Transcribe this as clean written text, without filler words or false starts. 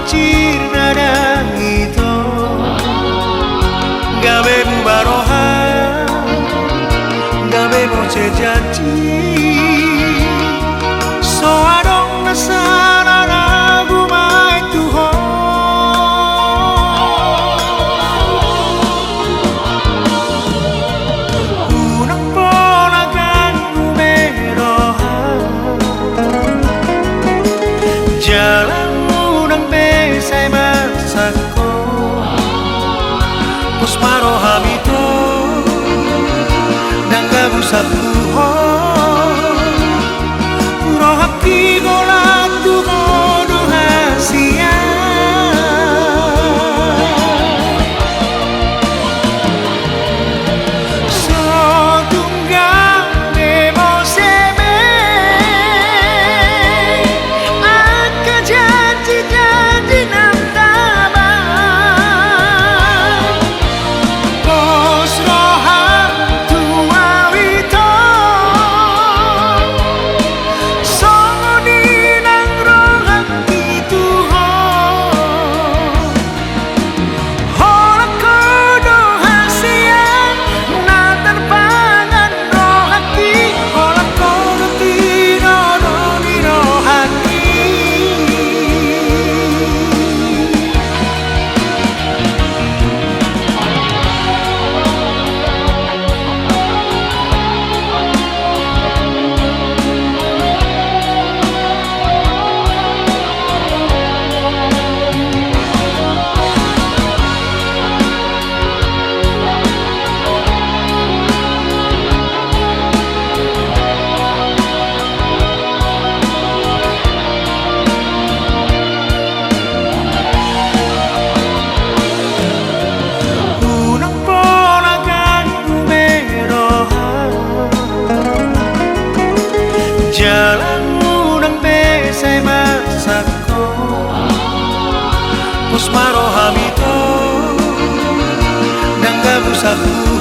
cirnada itu gawe baroha gawe moce janji so adong nasana gumay tuho unang ponakan gumeroha jalan unang besay masako pusmaro hamito nang gabusat buho rohaki golat tuhono hasia so tunggang demo seme aka janji-janji nam tabang pos roham tua wito songoni nang roham itu hola kodo hasia na terpangan rohaki hola kodo tino ni rohaki unang ponakan gumeroha jalan unang besay masako pusmaro hamito nang gabusaku